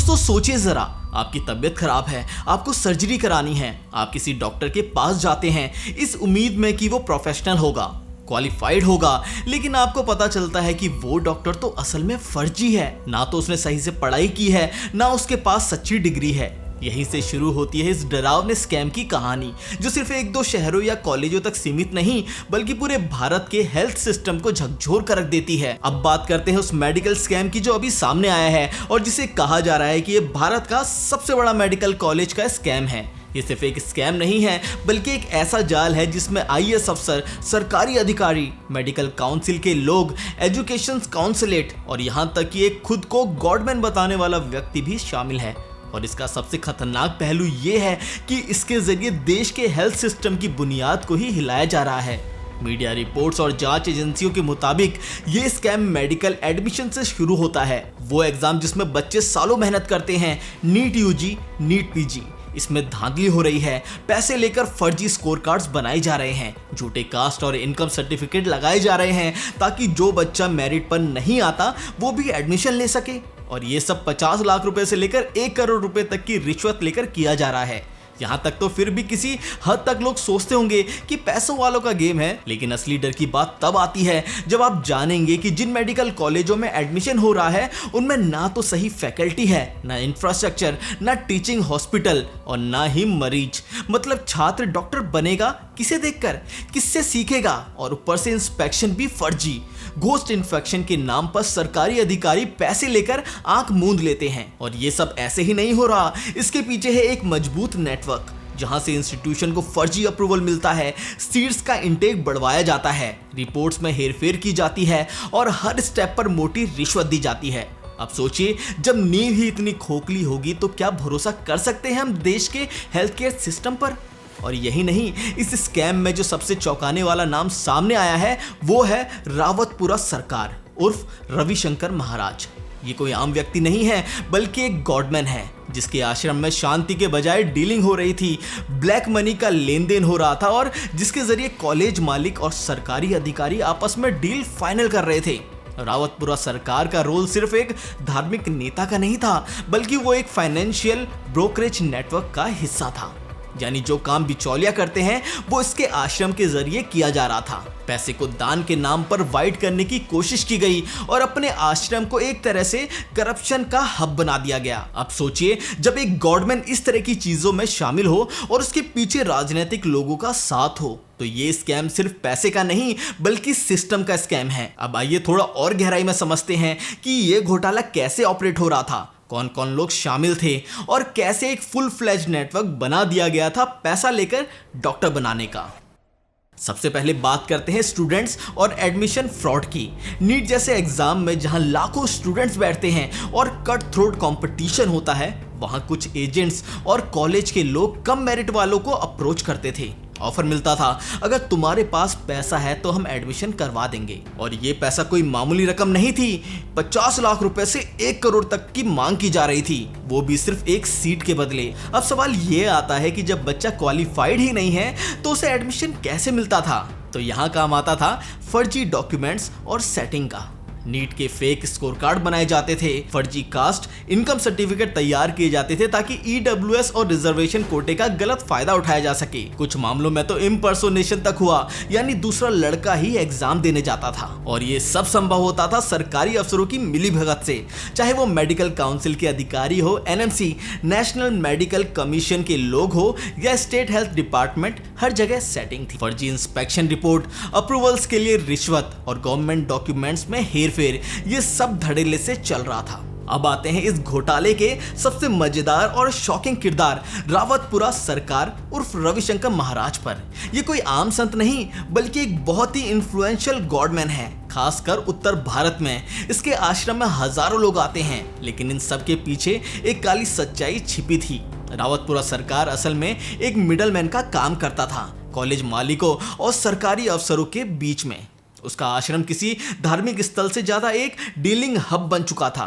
दोस्तों सोचिए जरा, आपकी तबीयत खराब है, आपको सर्जरी करानी है, आप किसी डॉक्टर के पास जाते हैं इस उम्मीद में कि वो प्रोफेशनल होगा, क्वालिफाइड होगा, लेकिन आपको पता चलता है कि वो डॉक्टर तो असल में फर्जी है। ना तो उसने सही से पढ़ाई की है, ना उसके पास सच्ची डिग्री है। यहीं से शुरू होती है इस डरावने स्कैम की कहानी, जो सिर्फ एक दो शहरों या कॉलेजों तक सीमित नहीं बल्कि पूरे भारत के हेल्थ सिस्टम को झकझोर कर रख देती है। अब बात करते हैं उस मेडिकल स्कैम की जो अभी सामने आया है और जिसे कहा जा रहा है कि ये भारत का सबसे बड़ा मेडिकल कॉलेज का स्कैम है। ये सिर्फ एक स्कैम नहीं है बल्कि एक ऐसा जाल है जिसमें आईएएस अफसर, सरकारी अधिकारी, मेडिकल काउंसिल के लोग, एजुकेशन काउंसिलेट और यहाँ तक कि एक खुद को गॉडमैन बताने वाला व्यक्ति भी शामिल है। और इसका सबसे खतरनाक पहलू ये है कि इसके जरिए देश के हेल्थ सिस्टम की बुनियाद को ही हिलाया जा रहा है। मीडिया रिपोर्ट्स और जांच एजेंसियों के मुताबिक ये स्कैम मेडिकल एडमिशन से शुरू होता है। वो एग्जाम जिसमें बच्चे सालों मेहनत करते हैं, नीट यूजी, नीट पीजी, इसमें धांधली हो रही है। पैसे लेकर फर्जी स्कोर कार्ड्स बनाए जा रहे हैं, झूठे कास्ट और इनकम सर्टिफिकेट लगाए जा रहे हैं ताकि जो बच्चा मेरिट पर नहीं आता वो भी एडमिशन ले सके। और ये सब 50 लाख रुपए से लेकर 1 करोड़ रुपए तक की रिश्वत लेकर किया जा रहा है। यहाँ तक तो फिर भी किसी हद तक लोग सोचते होंगे कि पैसों वालों का गेम है, लेकिन असली डर की बात तब आती है जब आप जानेंगे कि जिन मेडिकल कॉलेजों में एडमिशन हो रहा है उनमें ना तो सही फैकल्टी है, ना इंफ्रास्ट्रक्चर, ना टीचिंग हॉस्पिटल और ना ही मरीज। मतलब छात्र डॉक्टर बनेगा किसे देखकर, किससे सीखेगा, और ऊपर से इंस्पेक्शन भी फर्जी। घोस्ट इन्फेक्शन के नाम पर सरकारी अधिकारी पैसे लेकर आंख मूंद लेते हैं। और ये सब ऐसे ही नहीं हो रहा, इसके पीछे है एक मजबूत नेटवर्क जहां से इंस्टीट्यूशन को फर्जी अप्रूवल मिलता है, सीट्स का इंटेक बढ़वाया जाता है, रिपोर्ट्स में हेरफेर की जाती है और हर स्टेप पर मोटी रिश्वत दी जाती है। अब सोचिए, जब नींव ही इतनी खोखली होगी तो क्या भरोसा कर सकते हैं हम देश के हेल्थ केयर सिस्टम पर? और यही नहीं, इस स्कैम में जो सबसे चौंकाने वाला नाम सामने आया है वो है रावतपुरा सरकार उर्फ रविशंकर महाराज। ये कोई आम व्यक्ति नहीं है बल्कि एक गॉडमैन है जिसके आश्रम में शांति के बजाय डीलिंग हो रही थी, ब्लैक मनी का लेन देन हो रहा था और जिसके जरिए कॉलेज मालिक और सरकारी अधिकारी आपस में डील फाइनल कर रहे थे। रावतपुरा सरकार का रोल सिर्फ एक धार्मिक नेता का नहीं था बल्कि वो एक फाइनेंशियल ब्रोकरेज नेटवर्क का हिस्सा था। यानी जो काम बिचौलिया करते हैं वो इसके आश्रम के जरिए किया जा रहा था। पैसे को दान के नाम पर वाइट करने की कोशिश की गई और अपने आश्रम को एक तरह से करप्शन का हब बना दिया गया। अब सोचिए, जब एक गॉडमैन इस तरह की चीजों में शामिल हो और उसके पीछे राजनीतिक लोगों का साथ हो तो ये स्कैम सिर्फ पैसे का नहीं बल्कि सिस्टम का स्कैम है। अब आइए थोड़ा और गहराई में समझते हैं कि ये घोटाला कैसे ऑपरेट हो रहा था, कौन कौन लोग शामिल थे और कैसे एक फुल फ्लेज नेटवर्क बना दिया गया था पैसा लेकर डॉक्टर बनाने का। सबसे पहले बात करते हैं स्टूडेंट्स और एडमिशन फ्रॉड की। नीट जैसे एग्जाम में जहां लाखों स्टूडेंट्स बैठते हैं और कट थ्रोट कंपटीशन होता है, वहां कुछ एजेंट्स और कॉलेज के लोग कम मेरिट वालों को अप्रोच करते थे। ऑफर मिलता था, अगर तुम्हारे पास पैसा है तो हम एडमिशन करवा देंगे। और ये पैसा कोई मामूली रकम नहीं थी, 50 लाख रुपए से 1 करोड़ तक की मांग की जा रही थी, वो भी सिर्फ एक सीट के बदले। अब सवाल ये आता है कि जब बच्चा क्वालिफाइड ही नहीं है तो उसे एडमिशन कैसे मिलता था? तो यहाँ काम आता था फर्जी डॉक्यूमेंट्स और सेटिंग का। नीट के फेक स्कोर कार्ड बनाए जाते थे, फर्जी कास्ट इनकम सर्टिफिकेट तैयार किए जाते थे ताकि ईडब्ल्यूएस और रिजर्वेशन कोटे का गलत फायदा उठाया जा सके। कुछ मामलों में तो इम्पर्सोनेशन तक हुआ, यानी दूसरा लड़का ही एग्जाम देने जाता था। और ये सब संभव होता था सरकारी अफसरों की मिलीभगत से, चाहे वो मेडिकल काउंसिल के अधिकारी हो, एनएमसी नेशनल मेडिकल कमीशन के लोग हो या स्टेट हेल्थ डिपार्टमेंट, हर जगह सेटिंग थी। फर्जी इंस्पेक्शन रिपोर्ट, अप्रूवल्स के लिए रिश्वत और गवर्नमेंट डॉक्यूमेंट्स में हेरफेर, ये सब धड़ल्ले से चल रहा था। अब आते हैं इस घोटाले के सबसे मजेदार और शॉकिंग किरदार रावतपुरा सरकार उर्फ रविशंकर महाराज पर। ये कोई आम संत नहीं बल्कि एक बहुत ही इन्फ्लुएंशियल गॉडमैन है, खासकर उत्तर भारत में। इसके आश्रम में हजारों लोग आते हैं, लेकिन इन सब के पीछे एक काली सच्चाई छिपी थी। रावतपुरा सरकार असल में एक मिडलमैन का काम करता था, कॉलेज मालिकों और सरकारी अफसरों के बीच में। उसका आश्रम किसी धार्मिक स्थल से ज्यादा एक डीलिंग हब बन चुका था।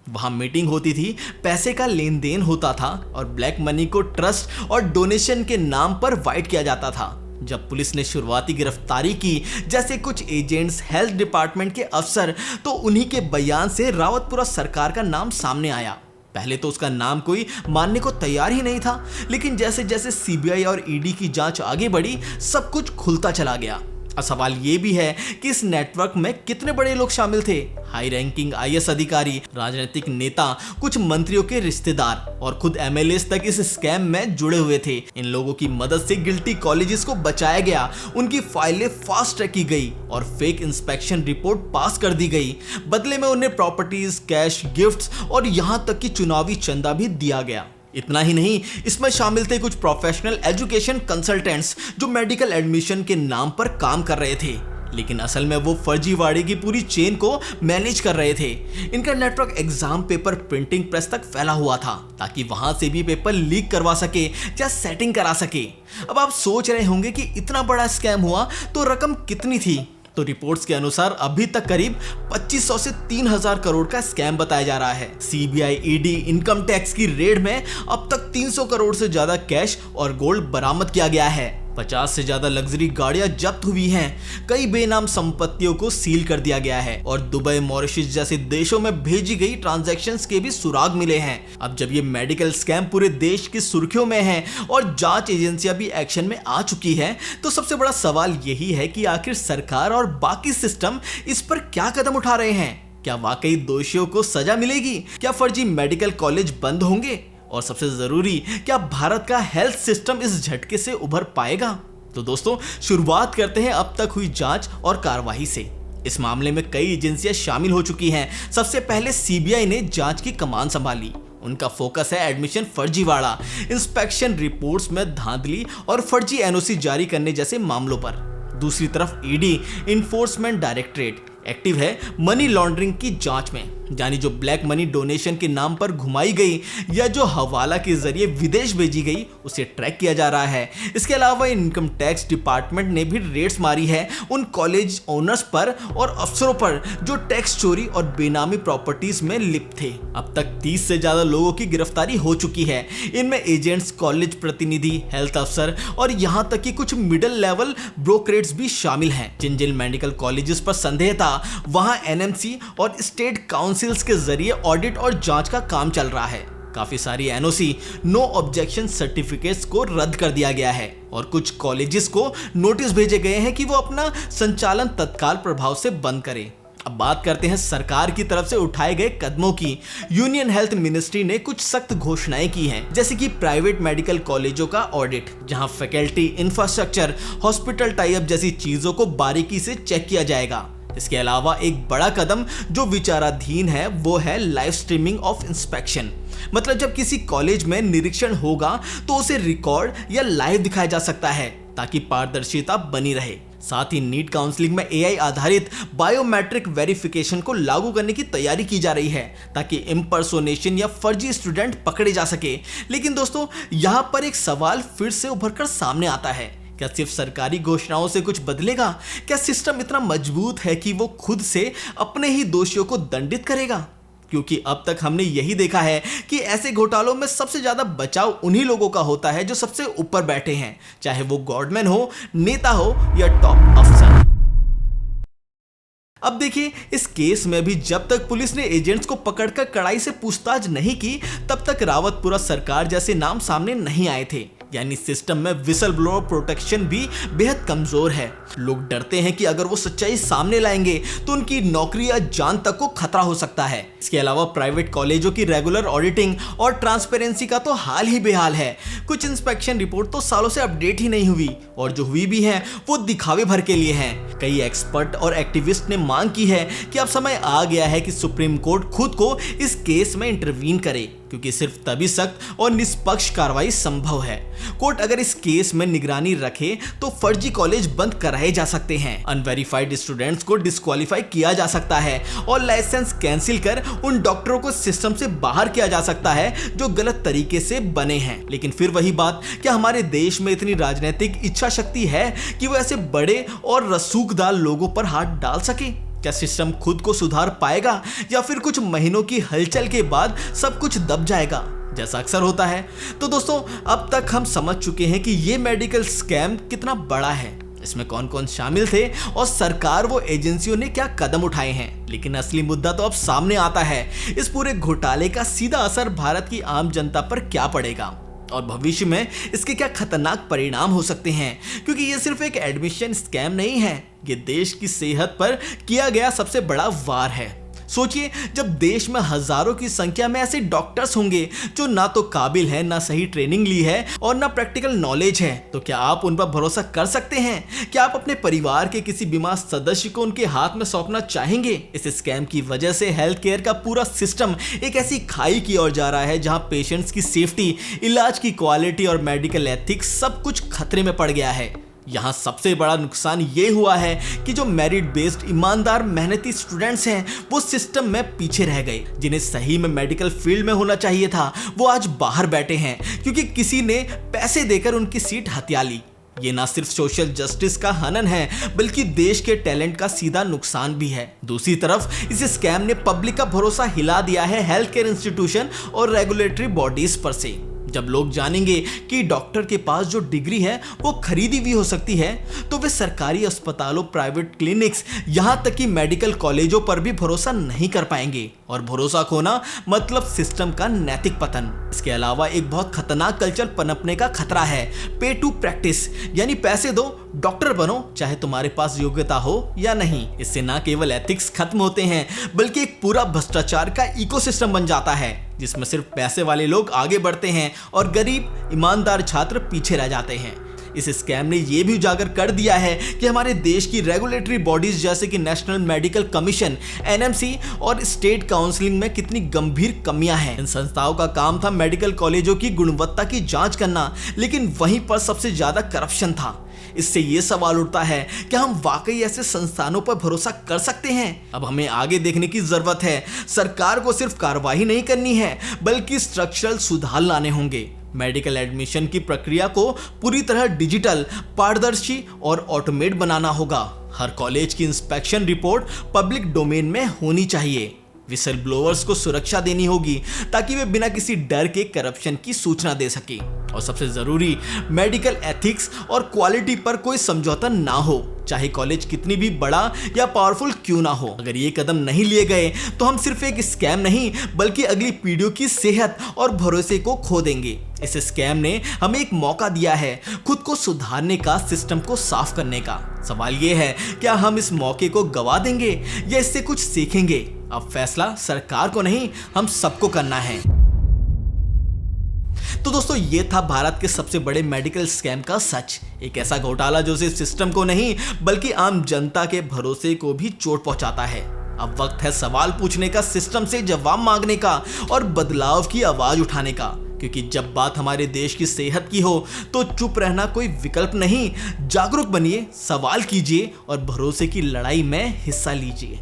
वहां मीटिंग होती थी, पैसे का लेन देन होता था और ब्लैक मनी को ट्रस्ट और डोनेशन के नाम पर वाइट किया जाता था। जब पुलिस ने शुरुआती गिरफ्तारी की, जैसे कुछ एजेंट्स, हेल्थ डिपार्टमेंट के अफसर, तो उन्हीं के बयान से रावतपुरा सरकार का नाम सामने आया। पहले तो उसका नाम कोई मानने को तैयार ही नहीं था, लेकिन जैसे जैसे सीबीआई और ईडी की जांच आगे बढ़ी सब कुछ खुलता चला गया। अब सवाल ये भी है कि इस नेटवर्क में कितने बड़े लोग शामिल थे। हाई रैंकिंग आईएएस अधिकारी, राजनीतिक नेता, कुछ मंत्रियों के रिश्तेदार और खुद एमएलएस तक इस स्कैम में जुड़े हुए थे। इन लोगों की मदद से गिल्टी कॉलेजेस को बचाया गया, उनकी फाइलें फास्ट ट्रैक की गई और फेक इंस्पेक्शन रिपोर्ट पास कर दी गई। बदले में उन्हें प्रॉपर्टीज, कैश, गिफ्ट्स और यहाँ तक कि चुनावी चंदा भी दिया गया। इतना ही नहीं, इसमें शामिल थे कुछ प्रोफेशनल एजुकेशन कंसल्टेंट्स जो मेडिकल एडमिशन के नाम पर काम कर रहे थे, लेकिन असल में वो फर्जीवाड़े की पूरी चेन को मैनेज कर रहे थे। इनका network exam paper printing press तक फैला हुआ था ताकि वहां से भी पेपर लीक करवा सके या सेटिंग करा सके। अब आप सोच रहे होंगे कि इतना बड़ा स्कैम हुआ तो रकम कितनी थी? तो रिपोर्ट्स के अनुसार अभी तक करीब 2500 से 3000 करोड़ का स्कैम बताया जा रहा है। सीबीआई, ईडी, इनकम टैक्स की रेड में अब तक 300 करोड़ से ज्यादा कैश और गोल्ड बरामद किया गया है। 50 से ज्यादा लग्जरी गाड़ियां जब्त हुई हैं, कई बेनाम संपत्तियों को सील कर दिया गया है और दुबई, मॉरिशस जैसे देशों में भेजी गई ट्रांजैक्शंस के भी सुराग मिले हैं। अब जब ये मेडिकल स्कैम पूरे देश की सुर्खियों में है और जांच एजेंसियां भी एक्शन में आ चुकी है, तो सबसे बड़ा सवाल यही है कि आखिर सरकार और बाकी सिस्टम इस पर क्या कदम उठा रहे हैं? क्या वाकई दोषियों को सजा मिलेगी? क्या फर्जी मेडिकल कॉलेज बंद होंगे? और सबसे जरूरी, क्या भारत का हेल्थ सिस्टम इस झटके से उभर पाएगा? तो दोस्तों, शुरुआत करते हैं अब तक हुई जांच और कार्रवाई से। इस मामले में कई एजेंसियां शामिल हो चुकी हैं। सबसे पहले सीबीआई ने जांच की कमान संभाली। उनका फोकस है एडमिशन फर्जीवाड़ा, इंस्पेक्शन रिपोर्ट्स में धांधली और फर्जी एनओसी जारी करने जैसे मामलों पर। दूसरी तरफ ईडी, इन्फोर्समेंट डायरेक्टरेट, एक्टिव है मनी लॉन्ड्रिंग की जांच में, यानी जो ब्लैक मनी डोनेशन के नाम पर घुमाई गई या जो हवाला के जरिए विदेश भेजी गई उसे ट्रैक किया जा रहा है। इसके अलावा इनकम टैक्स डिपार्टमेंट ने भी रेड्स मारी है उन कॉलेज ओनर्स पर और अफसरों पर जो टैक्स चोरी और बेनामी प्रॉपर्टीज में लिप्त थे। अब तक 30 से ज्यादा लोगों की गिरफ्तारी हो चुकी है। इनमें एजेंट्स, कॉलेज प्रतिनिधि, हेल्थ अफसर और यहाँ तक कि कुछ मिडिल लेवल ब्रोकरेट्स भी शामिल हैं। जिन जिन मेडिकल कॉलेजेस पर संदेह था वहां एनएमसी और स्टेट काउंसिल्स के जरिए ऑडिट और जांच का काम चल रहा है। काफी सारी एनओसी, नो ऑब्जेक्शन सर्टिफिकेट्स को रद्द कर दिया गया है और कुछ कॉलेजेस को नोटिस भेजे गए हैं कि वो अपना संचालन तत्काल प्रभाव से बंद करें। अब बात करते हैं सरकार की तरफ से उठाए गए कदमों की। यूनियन हेल्थ मिनिस्ट्री ने कुछ सख्त घोषणाएं की हैं, जैसे कि प्राइवेट मेडिकल कॉलेजों का ऑडिट, जहां faculty, infrastructure, hospital tie up जैसी चीजों को बारीकी से चेक किया जाएगा। इसके अलावा एक बड़ा कदम जो विचाराधीन है वो है लाइव स्ट्रीमिंग ऑफ इंस्पेक्शन। मतलब जब किसी कॉलेज में निरीक्षण होगा तो उसे रिकॉर्ड या लाइव दिखाया जा सकता है ताकि पारदर्शिता बनी रहे। साथ ही नीट काउंसलिंग में एआई आधारित बायोमेट्रिक वेरिफिकेशन को लागू करने की तैयारी की जा रही है ताकि इम्पर्सोनेशन या फर्जी स्टूडेंट पकड़े जा सके। लेकिन दोस्तों, यहाँ पर एक सवाल फिर से उभरकर सामने आता है, क्या सिर्फ सरकारी घोषणाओं से कुछ बदलेगा? क्या सिस्टम इतना मजबूत है कि वो खुद से अपने ही दोषियों को दंडित करेगा? क्योंकि अब तक हमने यही देखा है कि ऐसे घोटालों में सबसे ज्यादा बचाव उन्हीं लोगों का होता है जो सबसे ऊपर बैठे हैं, चाहे वो गवर्नमेंट हो, नेता हो या टॉप अफसर। अब देखिए, इस केस में भी जब तक पुलिस ने एजेंट्स को पकड़कर कड़ाई से पूछताछ नहीं की, तब तक रावतपुरा सरकार जैसे नाम सामने नहीं आए थे। यानी सिस्टम में विसल ब्लोअर प्रोटेक्शन भी बेहद कमजोर है। लोग डरते हैं कि अगर वो सच्चाई सामने लाएंगे तो उनकी नौकरी या जान तक को खतरा हो सकता है। इसके अलावा प्राइवेट कॉलेजों की रेगुलर ऑडिटिंग और ट्रांसपेरेंसी का तो हाल ही बेहाल है। कुछ इंस्पेक्शन रिपोर्ट तो सालों से अपडेट ही नहीं हुई और जो हुई भी है वो दिखावे भर के लिए हैं। कई एक्सपर्ट और एक्टिविस्ट ने मांग की है कि अब समय आ गया है कि सुप्रीम कोर्ट खुद को इस केस में इंटरवीन करे, क्योंकि सिर्फ तभी सख्त और निष्पक्ष कार्रवाई संभव है। कोर्ट अगर इस केस में निगरानी रखे तो फर्जी कॉलेज बंद कराए जा सकते हैं, अनवेरिफाइड स्टूडेंट्स को डिस्क्वालीफाई किया जा सकता है और लाइसेंस कैंसिल कर उन डॉक्टरों को सिस्टम से बाहर किया जा सकता है जो गलत तरीके से बने हैं। लेकिन फिर वही बात, क्या हमारे देश में इतनी राजनीतिक इच्छा शक्ति है कि वो ऐसे बड़े और रसूखदार लोगों पर हाथ डाल सके? क्या सिस्टम खुद को सुधार पाएगा या फिर कुछ महीनों की हलचल के बाद सब कुछ दब जाएगा जैसा अक्सर होता है? तो दोस्तों, अब तक हम समझ चुके हैं कि ये मेडिकल स्कैम कितना बड़ा है इसमें कौन कौन शामिल थे और सरकार वो एजेंसियों ने क्या कदम उठाए हैं। लेकिन असली मुद्दा तो अब सामने आता है, इस पूरे घोटाले का सीधा असर भारत की आम जनता पर क्या पड़ेगा और भविष्य में इसके क्या खतरनाक परिणाम हो सकते हैं। क्योंकि ये सिर्फ एक एडमिशन स्कैम नहीं है, ये देश की सेहत पर किया गया सबसे बड़ा वार है। सोचिए, जब देश में हजारों की संख्या में ऐसे डॉक्टर्स होंगे जो ना तो काबिल हैं, ना सही ट्रेनिंग ली है और ना प्रैक्टिकल नॉलेज है, तो क्या आप उन पर भरोसा कर सकते हैं? क्या आप अपने परिवार के किसी बीमार सदस्य को उनके हाथ में सौंपना चाहेंगे? इस स्कैम की वजह से हेल्थ केयर का पूरा सिस्टम एक ऐसी खाई की ओर जा रहा है जहां पेशेंट्स की सेफ्टी, इलाज की क्वालिटी और मेडिकल एथिक्स सब कुछ खतरे में पड़ गया है। यहाँ सबसे बड़ा नुकसान ये हुआ है कि जो मेरिट बेस्ड ईमानदार मेहनती स्टूडेंट्स हैं वो सिस्टम में पीछे रह गए। जिन्हें सही में मेडिकल फील्ड में होना चाहिए था वो आज बाहर बैठे हैं क्योंकि किसी ने पैसे देकर उनकी सीट हथिया ली। ये ना सिर्फ सोशल जस्टिस का हनन है बल्कि देश के टैलेंट का सीधा नुकसान भी है। दूसरी तरफ इस स्कैम ने पब्लिक का भरोसा हिला दिया है हेल्थ केयर इंस्टीट्यूशन और रेगुलेटरी बॉडीज पर से। जब लोग जानेंगे कि डॉक्टर के पास जो डिग्री है वो खरीदी भी हो सकती है, तो वे सरकारी अस्पतालों, प्राइवेट क्लिनिक्स, यहाँ तक कि मेडिकल कॉलेजों पर भी भरोसा नहीं कर पाएंगे। और भरोसा खोना मतलब सिस्टम का नैतिक पतन। इसके अलावा एक बहुत खतरनाक कल्चर पनपने का खतरा है, पे टू प्रैक्टिस, यानी पैसे दो डॉक्टर बनो, चाहे तुम्हारे पास योग्यता हो या नहीं। इससे ना केवल एथिक्स खत्म होते हैं बल्कि एक पूरा भ्रष्टाचार का इकोसिस्टम बन जाता है जिसमें सिर्फ पैसे वाले लोग आगे बढ़ते हैं और गरीब ईमानदार छात्र पीछे रह जाते हैं। इस स्कैम ने यह भी उजागर कर दिया है कि हमारे देश की रेगुलेटरी बॉडीज जैसे कि नेशनल मेडिकल कमीशन, एनएमसी और स्टेट काउंसलिंग में कितनी गंभीर कमियां हैं। इन संस्थाओं का काम था मेडिकल कॉलेजों की गुणवत्ता की जांच करना, लेकिन वहीं पर सबसे ज्यादा करप्शन था। इससे ये सवाल उठता है कि हम वाकई ऐसे संस्थानों पर भरोसा कर सकते हैं? अब हमें आगे देखने की जरूरत है। सरकार को सिर्फ कार्रवाई नहीं करनी है बल्कि स्ट्रक्चरल सुधार लाने होंगे। मेडिकल एडमिशन की प्रक्रिया को पूरी तरह डिजिटल, पारदर्शी और ऑटोमेट बनाना होगा। हर कॉलेज की इंस्पेक्शन रिपोर्ट पब्लिक डोमेन में होनी चाहिए। विसल ब्लोअर्स को सुरक्षा देनी होगी ताकि वे बिना किसी डर के करप्शन की सूचना दे सके। और सबसे जरूरी, मेडिकल एथिक्स और क्वालिटी पर कोई समझौता ना हो, चाहे कॉलेज कितनी भी बड़ा या पावरफुल क्यों ना हो। अगर ये कदम नहीं लिए गए तो हम सिर्फ एक स्कैम नहीं बल्कि अगली पीढ़ियों की सेहत और भरोसे को खो देंगे। इस स्कैम ने हमें एक मौका दिया है खुद को सुधारने का, सिस्टम को साफ करने का। सवाल ये है, क्या हम इस मौके को गवा देंगे या इससे कुछ सीखेंगे? अब फैसला सरकार को नहीं, हम सबको करना है। तो दोस्तों, ये था भारत के सबसे बड़े मेडिकल स्कैम का सच। एक ऐसा घोटाला जो सिर्फ सिस्टम को नहीं बल्कि आम जनता के भरोसे को भी चोट पहुंचाता है। अब वक्त है सवाल पूछने का, सिस्टम से जवाब मांगने का और बदलाव की आवाज उठाने का। क्योंकि जब बात हमारे देश की सेहत की हो तो चुप रहना कोई विकल्प नहीं। जागरूक बनिए, सवाल कीजिए और भरोसे की लड़ाई में हिस्सा लीजिए।